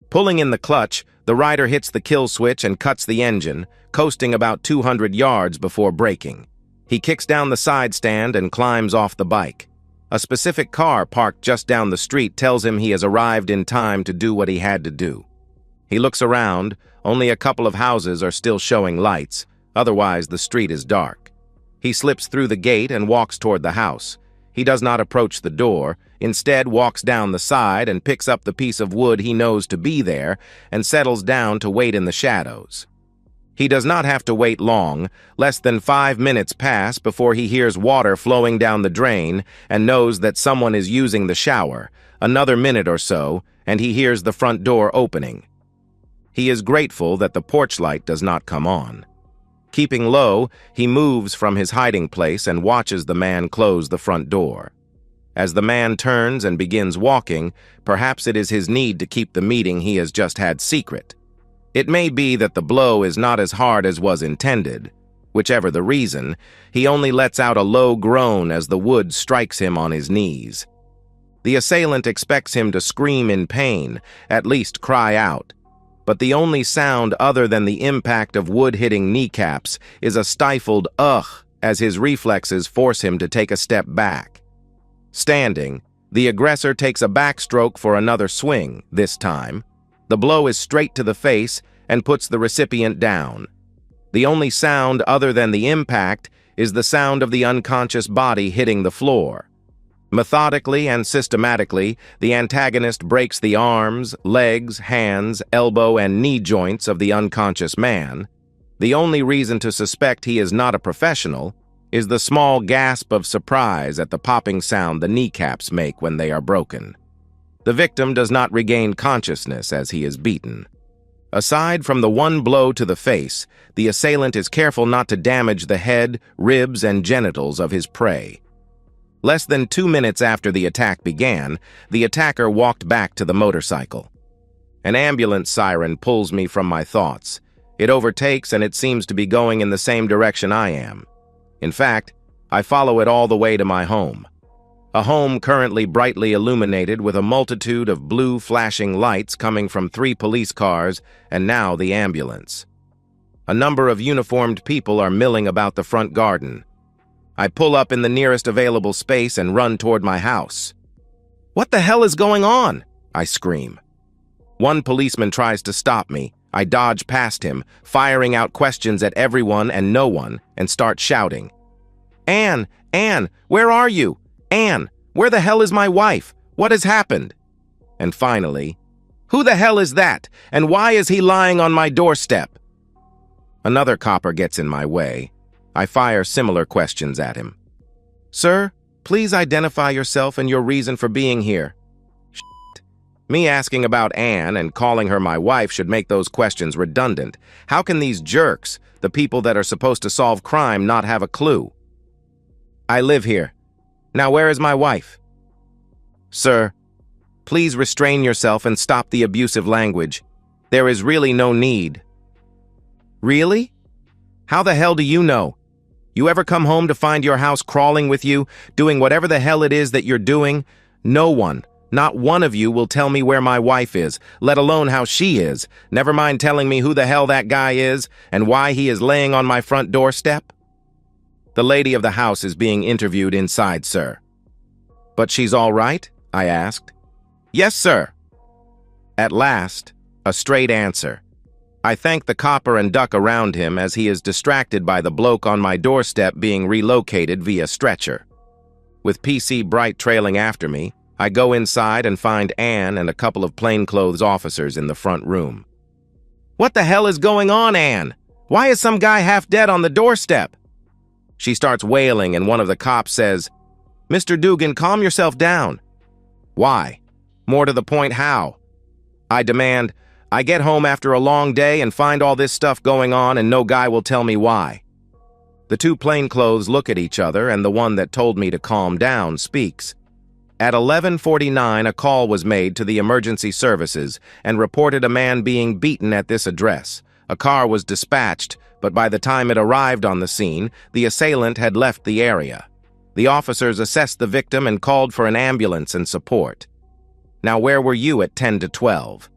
Pulling in the clutch, the rider hits the kill switch and cuts the engine, coasting about 200 yards before braking. He kicks down the side stand and climbs off the bike. A specific car parked just down the street tells him he has arrived in time to do what he had to do. He looks around. Only a couple of houses are still showing lights, otherwise the street is dark. He slips through the gate and walks toward the house. He does not approach the door, instead walks down the side and picks up the piece of wood he knows to be there and settles down to wait in the shadows. He does not have to wait long. Less than 5 minutes pass before he hears water flowing down the drain and knows that someone is using the shower. Another minute or so, and he hears the front door opening. He is grateful that the porch light does not come on. Keeping low, he moves from his hiding place and watches the man close the front door. As the man turns and begins walking, perhaps it is his need to keep the meeting he has just had secret. It may be that the blow is not as hard as was intended. Whichever the reason, he only lets out a low groan as the wood strikes him on his knees. The assailant expects him to scream in pain, at least cry out. But the only sound other than the impact of wood hitting kneecaps is a stifled ugh as his reflexes force him to take a step back. Standing, the aggressor takes a backstroke for another swing, this time. The blow is straight to the face and puts the recipient down. The only sound other than the impact is the sound of the unconscious body hitting the floor. Methodically and systematically, the antagonist breaks the arms, legs, hands, elbow, and knee joints of the unconscious man. The only reason to suspect he is not a professional is the small gasp of surprise at the popping sound the kneecaps make when they are broken. The victim does not regain consciousness as he is beaten. Aside from the one blow to the face, the assailant is careful not to damage the head, ribs, and genitals of his prey. Less than 2 minutes after the attack began, the attacker walked back to the motorcycle. An ambulance siren pulls me from my thoughts. It overtakes and it seems to be going in the same direction I am. In fact, I follow it all the way to my home. A home currently brightly illuminated with a multitude of blue flashing lights coming from 3 police cars and now the ambulance. A number of uniformed people are milling about the front garden. I pull up in the nearest available space and run toward my house. "What the hell is going on?" I scream. One policeman tries to stop me. I dodge past him, firing out questions at everyone and no one, and start shouting. Anne, where are you? Anne, where the hell is my wife? What has happened?" And finally, "Who the hell is that? And why is he lying on my doorstep?" Another copper gets in my way. I fire similar questions at him. "Sir, please identify yourself and your reason for being here." Shit. Me asking about Anne and calling her my wife should make those questions redundant. How can these jerks, the people that are supposed to solve crime, not have a clue? "I live here. Now where is my wife?" "Sir, please restrain yourself and stop the abusive language. There is really no need." "Really? How the hell do you know? You ever come home to find your house crawling with you, doing whatever the hell it is that you're doing? No one, not one of you will tell me where my wife is, let alone how she is. Never mind telling me who the hell that guy is and why he is laying on my front doorstep." "The lady of the house is being interviewed inside, sir." "But she's all right?" I asked. "Yes, sir." At last, a straight answer. I thank the copper and duck around him as he is distracted by the bloke on my doorstep being relocated via stretcher. With PC Bright trailing after me, I go inside and find Anne and a couple of plainclothes officers in the front room. "What the hell is going on, Anne? Why is some guy half dead on the doorstep?" She starts wailing and one of the cops says, "Mr. Dugan, calm yourself down." "Why? More to the point, how?" I demand, "I get home after a long day and find all this stuff going on and no guy will tell me why." The 2 plainclothes look at each other and the one that told me to calm down speaks. At 11:49, a call was made to the emergency services and reported a man being beaten at this address. A car was dispatched, but by the time it arrived on the scene, the assailant had left the area. The officers assessed the victim and called for an ambulance and support. Now where were you at 10 to 12?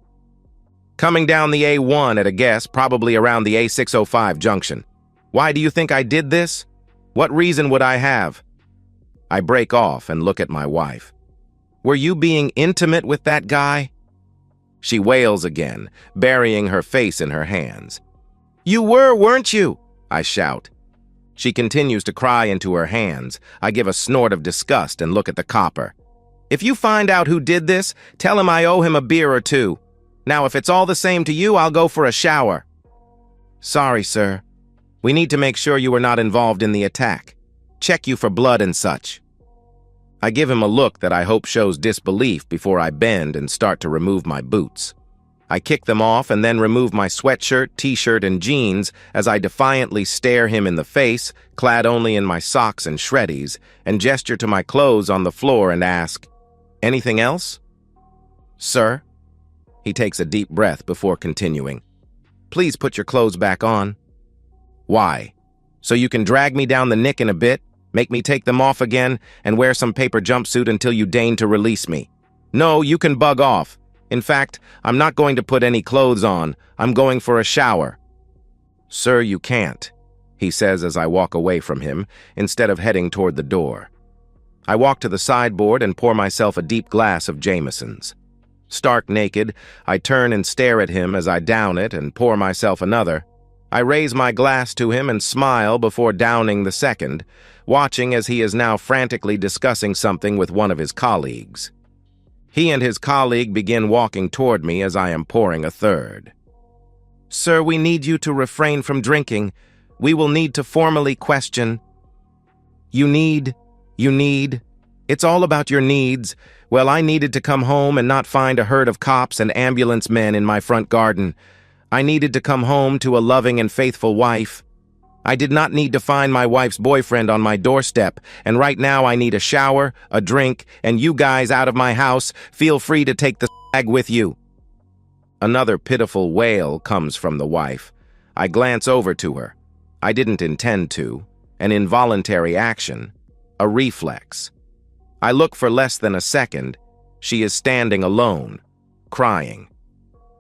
Coming down the A1 at a guess, probably around the A605 junction. Why do you think I did this? What reason would I have? I break off and look at my wife. Were you being intimate with that guy? She wails again, burying her face in her hands. You were, weren't you? I shout. She continues to cry into her hands. I give a snort of disgust and look at the copper. If you find out who did this, tell him I owe him a beer or two. Now, if it's all the same to you, I'll go for a shower. Sorry, sir. We need to make sure you were not involved in the attack. Check you for blood and such. I give him a look that I hope shows disbelief before I bend and start to remove my boots. I kick them off and then remove my sweatshirt, t-shirt, and jeans as I defiantly stare him in the face, clad only in my socks and shreddies, and gesture to my clothes on the floor and ask, "Anything else?" "Sir?" He takes a deep breath before continuing. "Please put your clothes back on." "Why? So you can drag me down the nick in a bit, make me take them off again, and wear some paper jumpsuit until you deign to release me? No, you can bug off. In fact, I'm not going to put any clothes on. I'm going for a shower." "Sir, you can't," he says as I walk away from him, instead of heading toward the door. I walk to the sideboard and pour myself a deep glass of Jameson's. Stark naked, I turn and stare at him as I down it and pour myself another. I raise my glass to him and smile before downing the second, watching as he is now frantically discussing something with one of his colleagues. He and his colleague begin walking toward me as I am pouring a third. "Sir, we need you to refrain from drinking. We will need to formally question." You need. It's all about your needs. Well, I needed to come home and not find a herd of cops and ambulance men in my front garden. I needed to come home to a loving and faithful wife. I did not need to find my wife's boyfriend on my doorstep, and right now I need a shower, a drink, and you guys out of my house. Feel free to take the swag with you. Another pitiful wail comes from the wife. I glance over to her. I didn't intend to. An involuntary action. A reflex. I look for less than a second. She is standing alone, crying.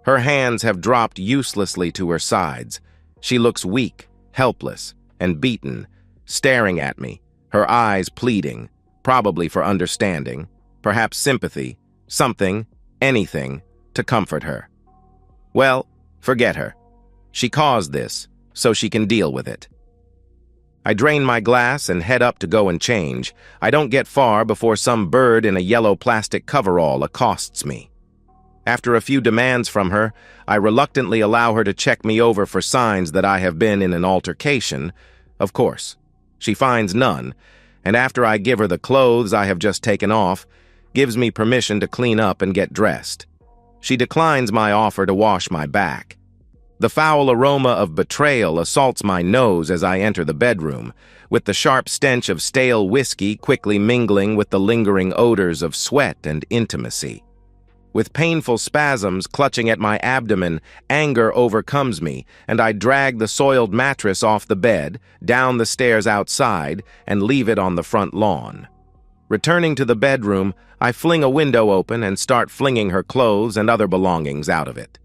Her hands have dropped uselessly to her sides. She looks weak, helpless, and beaten, staring at me, her eyes pleading, probably for understanding, perhaps sympathy, something, anything, to comfort her. Well, forget her. She caused this, so she can deal with it. I drain my glass and head up to go and change. I don't get far before some bird in a yellow plastic coverall accosts me. After a few demands from her, I reluctantly allow her to check me over for signs that I have been in an altercation. Of course, she finds none, and after I give her the clothes I have just taken off, gives me permission to clean up and get dressed. She declines my offer to wash my back. The foul aroma of betrayal assaults my nose as I enter the bedroom, with the sharp stench of stale whiskey quickly mingling with the lingering odors of sweat and intimacy. With painful spasms clutching at my abdomen, anger overcomes me, and I drag the soiled mattress off the bed, down the stairs outside, and leave it on the front lawn. Returning to the bedroom, I fling a window open and start flinging her clothes and other belongings out of it.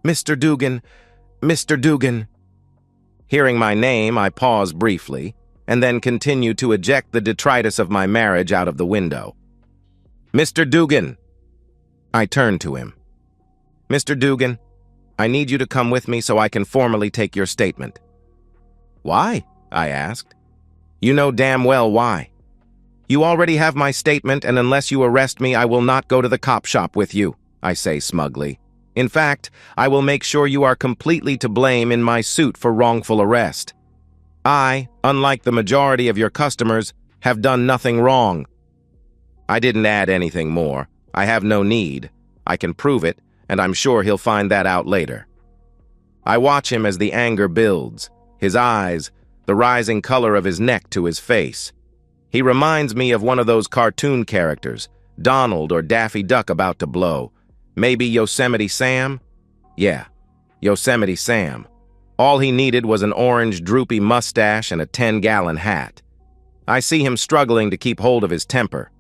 "Mr. Dugan, Mr. Dugan." Hearing my name, I pause briefly, and then continue to eject the detritus of my marriage out of the window. "Mr. Dugan." I turn to him. "Mr. Dugan, I need you to come with me so I can formally take your statement." "Why?" I asked. "You know damn well why. You already have my statement, and unless you arrest me, I will not go to the cop shop with you," I say smugly. "In fact, I will make sure you are completely to blame in my suit for wrongful arrest. I, unlike the majority of your customers, have done nothing wrong." I didn't add anything more. I have no need. I can prove it, and I'm sure he'll find that out later. I watch him as the anger builds, his eyes, the rising color of his neck to his face. He reminds me of one of those cartoon characters, Donald or Daffy Duck about to blow. Maybe Yosemite Sam? Yeah, Yosemite Sam. All he needed was an orange, droopy mustache and a 10-gallon hat. I see him struggling to keep hold of his temper.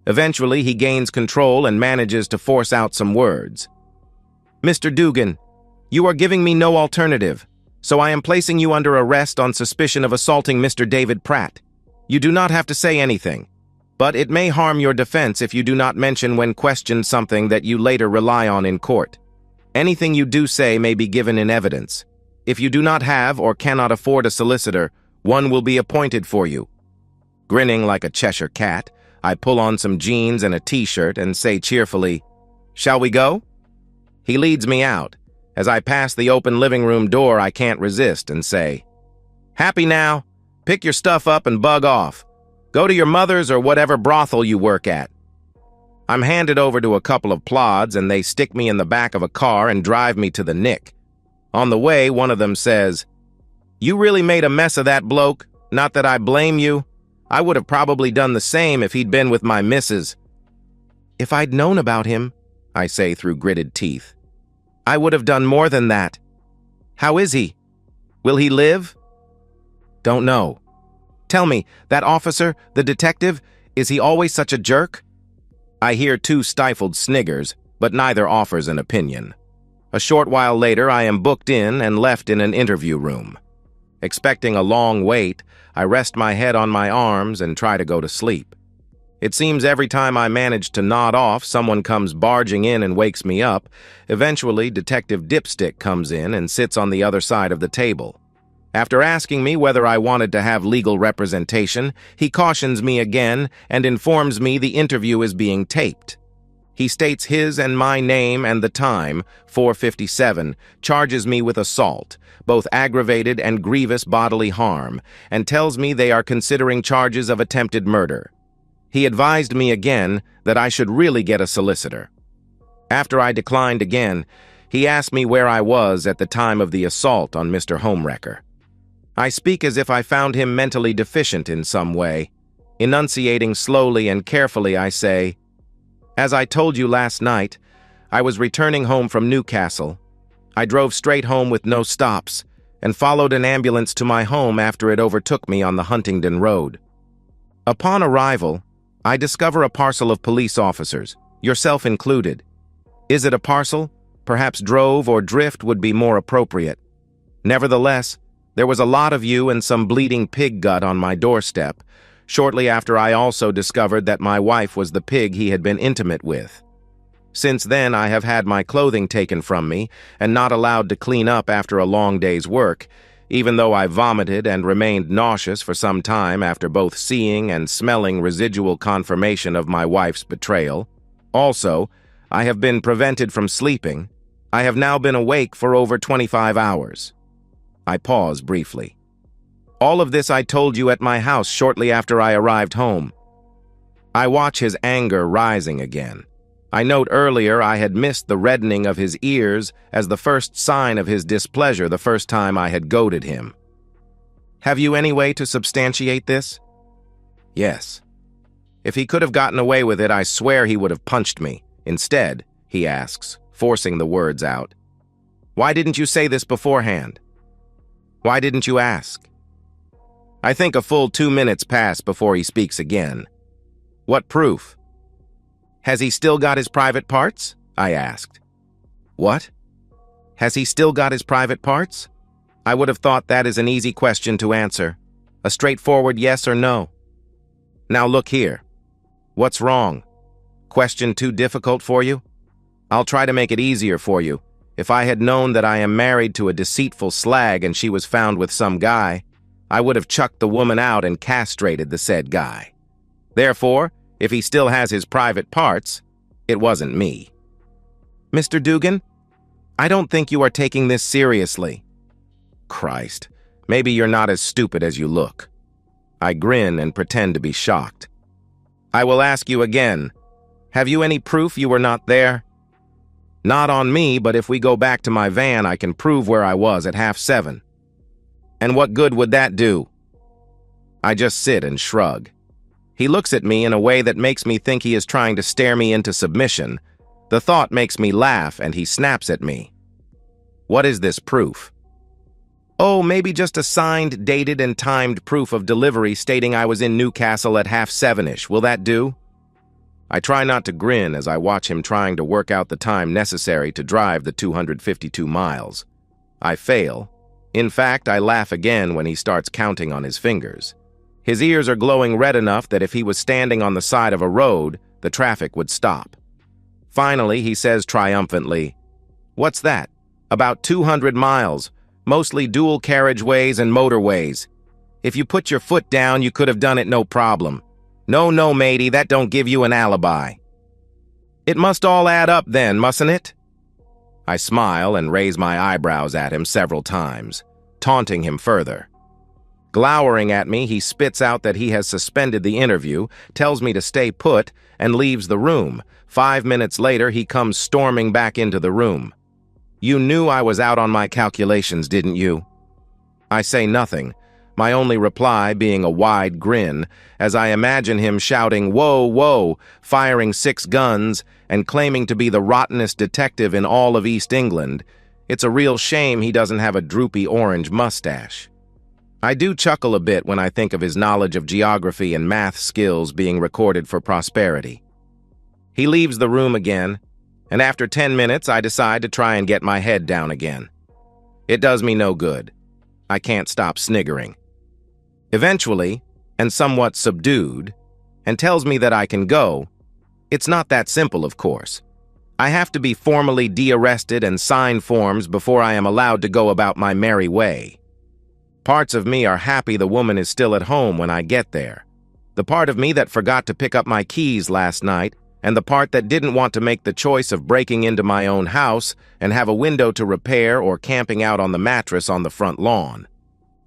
Eventually, he gains control and manages to force out some words. Mr. Dugan, you are giving me no alternative, so I am placing you under arrest on suspicion of assaulting Mr. David Pratt. You do not have to say anything, but it may harm your defense if you do not mention when questioned something that you later rely on in court. Anything you do say may be given in evidence. If you do not have or cannot afford a solicitor, one will be appointed for you. Grinning like a Cheshire cat, I pull on some jeans and a t-shirt and say cheerfully, "Shall we go?" He leads me out. As I pass the open living room door, I can't resist and say, "Happy now? Pick your stuff up and bug off. Go to your mother's or whatever brothel you work at." I'm handed over to a couple of plods and they stick me in the back of a car and drive me to the Nick. On the way, one of them says, "You really made a mess of that bloke. Not that I blame you. I would have probably done the same if he'd been with my missus." "If I'd known about him," I say through gritted teeth, "I would have done more than that. How is he? Will he live?" "Don't know." "Tell me, that officer, the detective, is he always such a jerk?" I hear two stifled sniggers, but neither offers an opinion. A short while later, I am booked in and left in an interview room. Expecting a long wait, I rest my head on my arms and try to go to sleep. It seems every time I manage to nod off, someone comes barging in and wakes me up. Eventually, Detective Dipstick comes in and sits on the other side of the table. After asking me whether I wanted to have legal representation, he cautions me again and informs me the interview is being taped. He states his and my name and the time, 4:57, charges me with assault, both aggravated and grievous bodily harm, and tells me they are considering charges of attempted murder. He advised me again that I should really get a solicitor. After I declined again, he asked me where I was at the time of the assault on Mr. Homewrecker. I speak as if I found him mentally deficient in some way. Enunciating slowly and carefully, I say, "As I told you last night, I was returning home from Newcastle. I drove straight home with no stops and followed an ambulance to my home after it overtook me on the Huntingdon Road. Upon arrival, I discover a parcel of police officers, yourself included. Is it a parcel? Perhaps drove or drift would be more appropriate. Nevertheless, there was a lot of you and some bleeding pig gut on my doorstep, shortly after I also discovered that my wife was the pig he had been intimate with. Since then, I have had my clothing taken from me and not allowed to clean up after a long day's work, even though I vomited and remained nauseous for some time after both seeing and smelling residual confirmation of my wife's betrayal. Also, I have been prevented from sleeping. I have now been awake for over 25 hours. I pause briefly. All of this I told you at my house shortly after I arrived home. I watch his anger rising again. I note earlier I had missed the reddening of his ears as the first sign of his displeasure the first time I had goaded him. Have you any way to substantiate this? Yes. If he could have gotten away with it, I swear he would have punched me. Instead, he asks, forcing the words out, "Why didn't you say this beforehand? Why didn't you ask?" I think a full 2 minutes pass before he speaks again. "What proof?" "Has he still got his private parts?" I asked. "What? Has he still got his private parts?" I would have thought that is an easy question to answer. A straightforward yes or no. Now look here. What's wrong? Question too difficult for you? I'll try to make it easier for you. If I had known that I am married to a deceitful slag and she was found with some guy, I would have chucked the woman out and castrated the said guy. Therefore, if he still has his private parts, it wasn't me. Mr. Dugan, I don't think you are taking this seriously. Christ, maybe you're not as stupid as you look. I grin and pretend to be shocked. I will ask you again. Have you any proof you were not there? Not on me, but if we go back to my van, I can prove where I was at 7:30. And what good would that do? I just sit and shrug. He looks at me in a way that makes me think he is trying to stare me into submission. The thought makes me laugh, and he snaps at me. What is this proof? Oh, maybe just a signed, dated, and timed proof of delivery stating I was in Newcastle at 7:30-ish. Will that do? I try not to grin as I watch him trying to work out the time necessary to drive the 252 miles. I fail. In fact, I laugh again when he starts counting on his fingers. His ears are glowing red enough that if he was standing on the side of a road, the traffic would stop. Finally, he says triumphantly, "What's that? About 200 miles, mostly dual carriageways and motorways. If you put your foot down, you could have done it no problem. No, matey, that don't give you an alibi." It must all add up then, mustn't it? I smile and raise my eyebrows at him several times, taunting him further. Glowering at me, he spits out that he has suspended the interview, tells me to stay put, and leaves the room. 5 minutes later, he comes storming back into the room. "You knew I was out on my calculations, didn't you?" I say nothing, my only reply being a wide grin, as I imagine him shouting, "Whoa, whoa," firing 6 guns, and claiming to be the rottenest detective in all of East England. It's a real shame he doesn't have a droopy orange mustache. I do chuckle a bit when I think of his knowledge of geography and math skills being recorded for prosperity. He leaves the room again, and after 10 minutes, I decide to try and get my head down again. It does me no good. I can't stop sniggering. Eventually, and somewhat subdued, and tells me that I can go. It's not that simple, of course. I have to be formally de-arrested and sign forms before I am allowed to go about my merry way. Parts of me are happy the woman is still at home when I get there. The part of me that forgot to pick up my keys last night, and the part that didn't want to make the choice of breaking into my own house and have a window to repair or camping out on the mattress on the front lawn.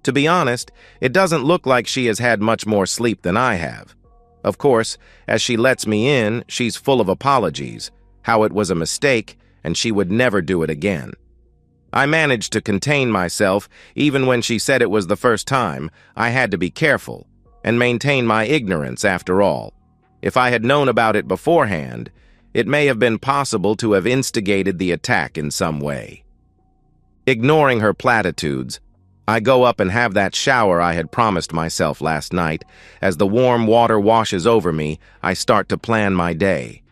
To be honest, it doesn't look like she has had much more sleep than I have. Of course, as she lets me in, she's full of apologies, how it was a mistake, and she would never do it again. I managed to contain myself, even when she said it was the first time. I had to be careful, and maintain my ignorance after all. If I had known about it beforehand, it may have been possible to have instigated the attack in some way. Ignoring her platitudes, I go up and have that shower I had promised myself last night. As the warm water washes over me, I start to plan my day.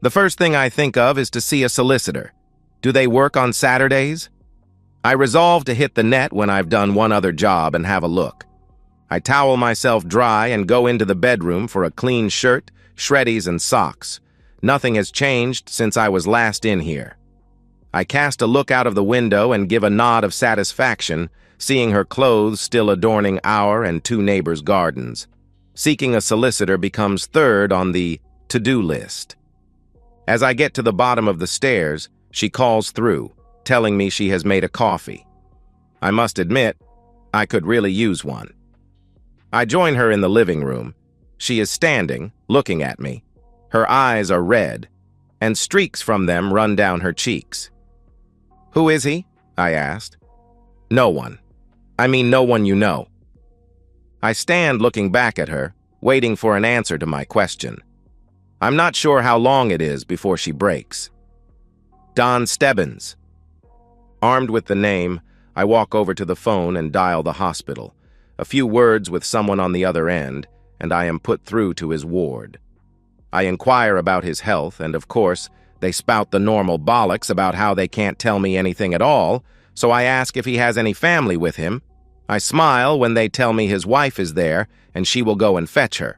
The first thing I think of is to see a solicitor. Do they work on Saturdays? I resolve to hit the net when I've done one other job and have a look. I towel myself dry and go into the bedroom for a clean shirt, shreddies, and socks. Nothing has changed since I was last in here. I cast a look out of the window and give a nod of satisfaction, seeing her clothes still adorning our and 2 neighbors' gardens. Seeking a solicitor becomes third on the to-do list. As I get to the bottom of the stairs, she calls through, telling me she has made a coffee. I must admit, I could really use one. I join her in the living room. She is standing, looking at me. Her eyes are red, and streaks from them run down her cheeks. "Who is he?" I asked. "No one. I mean no one you know." I stand looking back at her, waiting for an answer to my question. I'm not sure how long it is before she breaks. "Don Stebbins." Armed with the name, I walk over to the phone and dial the hospital. A few words with someone on the other end, and I am put through to his ward. I inquire about his health, and of course, they spout the normal bollocks about how they can't tell me anything at all, so I ask if he has any family with him. I smile when they tell me his wife is there, and she will go and fetch her.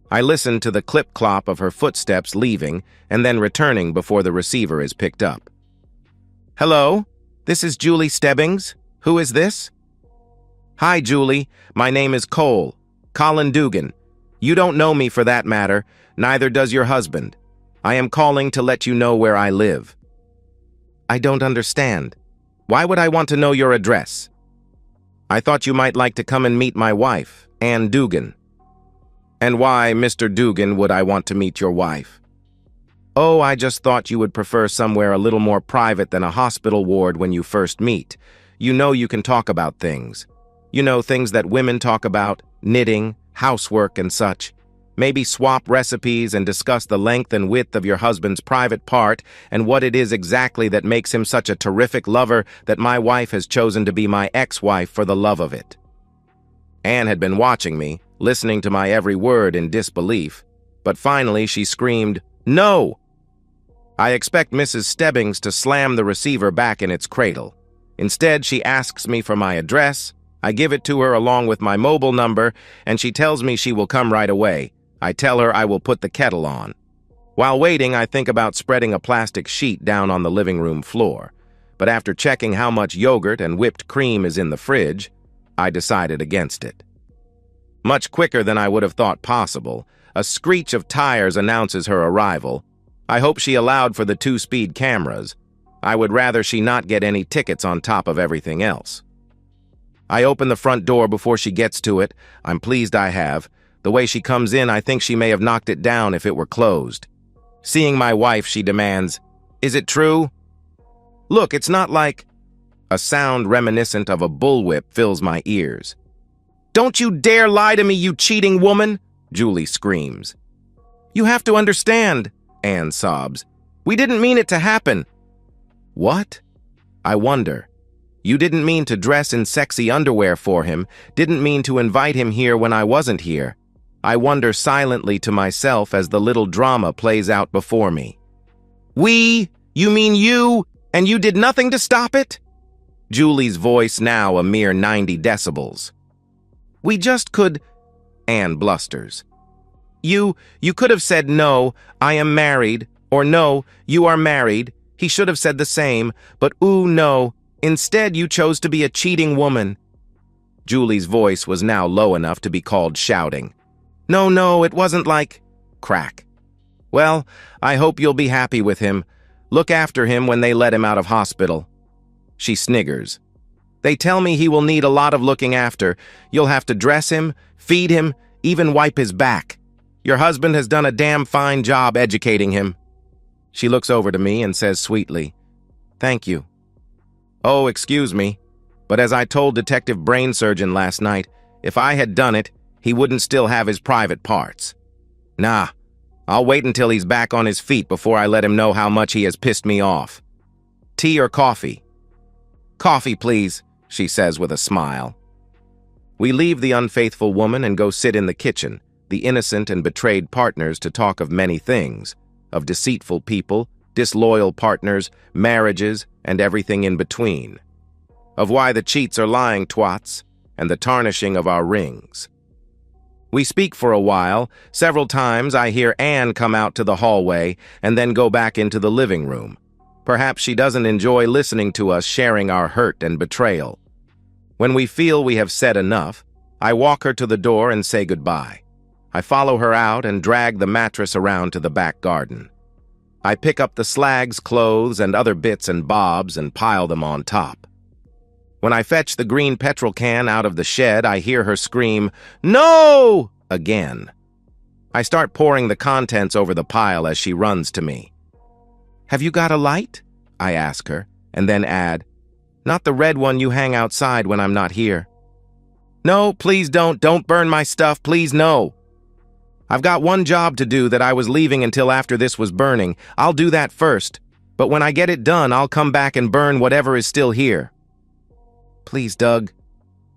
I listen to the clip-clop of her footsteps leaving and then returning before the receiver is picked up. "Hello, this is Julie Stebbings. Who is this?" "Hi, Julie. My name is Colin Dugan. You don't know me for that matter, neither does your husband. I am calling to let you know where I live." "I don't understand. Why would I want to know your address?" "I thought you might like to come and meet my wife, Ann Dugan." "And why, Mr. Dugan, would I want to meet your wife?" "Oh, I just thought you would prefer somewhere a little more private than a hospital ward when you first meet. You know you can talk about things. You know, things that women talk about, knitting, housework, and such. Maybe swap recipes and discuss the length and width of your husband's private part and what it is exactly that makes him such a terrific lover that my wife has chosen to be my ex-wife for the love of it." Anne had been watching me, listening to my every word in disbelief. but finally she screamed, "No!" I expect Mrs. Stebbings to slam the receiver back in its cradle. Instead, she asks me for my address. I give it to her along with my mobile number, and she tells me she will come right away. I tell her I will put the kettle on. While waiting, I think about spreading a plastic sheet down on the living room floor. But after checking how much yogurt and whipped cream is in the fridge, I decided against it. Much quicker than I would have thought possible, a screech of tires announces her arrival. I hope she allowed for the 2-speed cameras. I would rather she not get any tickets on top of everything else. I open the front door before she gets to it. I'm pleased I have. The way she comes in, I think she may have knocked it down if it were closed. Seeing my wife, she demands, "Is it true?" "Look, it's not like—" A sound reminiscent of a bullwhip fills my ears. "Don't you dare lie to me, you cheating woman!" Julie screams. "You have to understand," Anne sobs. "We didn't mean it to happen." What? I wonder. You didn't mean to dress in sexy underwear for him, didn't mean to invite him here when I wasn't here. I wonder silently to myself as the little drama plays out before me. "We? You mean you? And you did nothing to stop it?" Julie's voice now a mere 90 decibels. "We just could—" Anne blusters. You could have said, 'No, I am married,' or 'No, you are married.' He should have said the same, but ooh, no. Instead, you chose to be a cheating woman." Julie's voice was now low enough to be called shouting. No, it wasn't like—" Crack. "Well, I hope you'll be happy with him. Look after him when they let him out of hospital." She sniggers. "They tell me he will need a lot of looking after. You'll have to dress him, feed him, even wipe his back. Your husband has done a damn fine job educating him." She looks over to me and says sweetly, "Thank you." "Oh, excuse me, but as I told Detective Brain Surgeon last night, if I had done it, he wouldn't still have his private parts. Nah, I'll wait until he's back on his feet before I let him know how much he has pissed me off. Tea or coffee?" "Coffee, please," she says with a smile. We leave the unfaithful woman and go sit in the kitchen, the innocent and betrayed partners, to talk of many things, of deceitful people, disloyal partners, marriages, and everything in between. Of why the cheats are lying twats, and the tarnishing of our rings. We speak for a while. Several times I hear Anne come out to the hallway and then go back into the living room. Perhaps she doesn't enjoy listening to us sharing our hurt and betrayal. When we feel we have said enough, I walk her to the door and say goodbye. I follow her out and drag the mattress around to the back garden. I pick up the slag's clothes and other bits and bobs and pile them on top. When I fetch the green petrol can out of the shed, I hear her scream, "No!" again. I start pouring the contents over the pile as she runs to me. "Have you got a light?" I ask her, and then add, "Not the red one you hang outside when I'm not here." "No, please don't burn my stuff, please no. I've got one job to do that I was leaving until after this was burning. I'll do that first, but when I get it done, I'll come back and burn whatever is still here." "Please, Doug,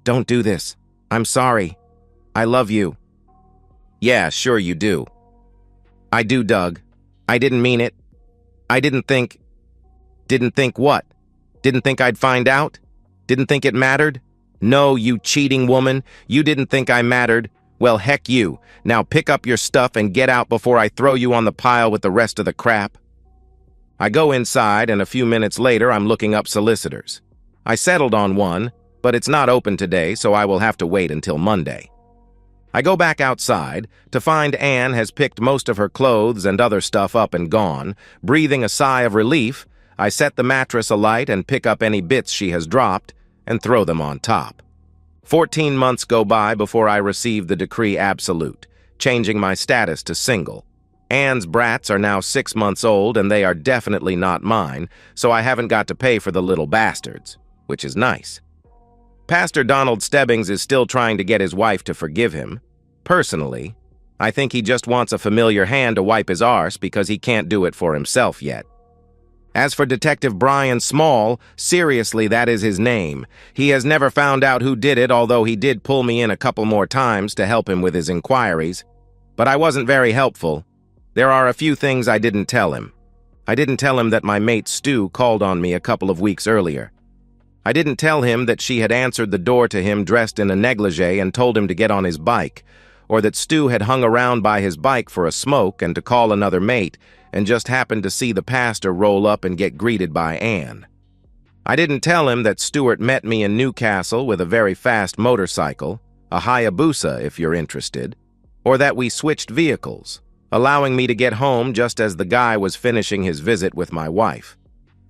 don't do this. I'm sorry. I love you." "Yeah, sure you do." "I do, Doug. I didn't mean it. I didn't think—" "Didn't think what? Didn't think I'd find out? Didn't think it mattered? No, you cheating woman. You didn't think I mattered. Well, heck you. Now pick up your stuff and get out before I throw you on the pile with the rest of the crap." I go inside, and a few minutes later I'm looking up solicitors. I settled on one, but it's not open today, so I will have to wait until Monday. I go back outside to find Anne has picked most of her clothes and other stuff up and gone. Breathing a sigh of relief, I set the mattress alight and pick up any bits she has dropped and throw them on top. 14 months go by before I receive the decree absolute, changing my status to single. Anne's brats are now 6 months old, and they are definitely not mine, so I haven't got to pay for the little bastards, which is nice. Pastor Donald Stebbings is still trying to get his wife to forgive him. Personally, I think he just wants a familiar hand to wipe his arse because he can't do it for himself yet. As for Detective Brian Small, seriously, that is his name. He has never found out who did it, although he did pull me in a couple more times to help him with his inquiries. But I wasn't very helpful. There are a few things I didn't tell him. I didn't tell him that my mate Stu called on me a couple of weeks earlier. I didn't tell him that she had answered the door to him dressed in a negligee and told him to get on his bike, or that Stu had hung around by his bike for a smoke and to call another mate and just happened to see the pastor roll up and get greeted by Anne. I didn't tell him that Stuart met me in Newcastle with a very fast motorcycle, a Hayabusa if you're interested, or that we switched vehicles, allowing me to get home just as the guy was finishing his visit with my wife.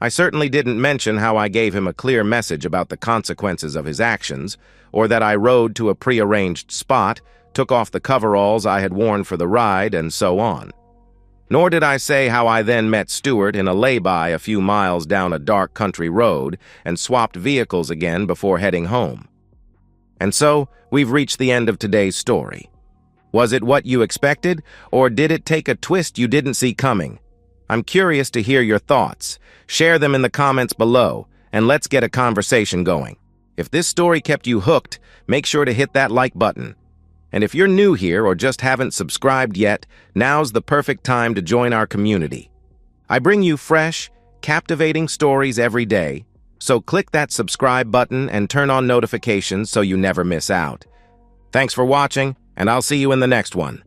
I certainly didn't mention how I gave him a clear message about the consequences of his actions, or that I rode to a prearranged spot, took off the coveralls I had worn for the ride, and so on. Nor did I say how I then met Stuart in a lay-by a few miles down a dark country road and swapped vehicles again before heading home. And so, we've reached the end of today's story. Was it what you expected, or did it take a twist you didn't see coming? I'm curious to hear your thoughts. Share them in the comments below, and let's get a conversation going. If this story kept you hooked, make sure to hit that like button. And if you're new here or just haven't subscribed yet, now's the perfect time to join our community. I bring you fresh, captivating stories every day, so click that subscribe button and turn on notifications so you never miss out. Thanks for watching, and I'll see you in the next one.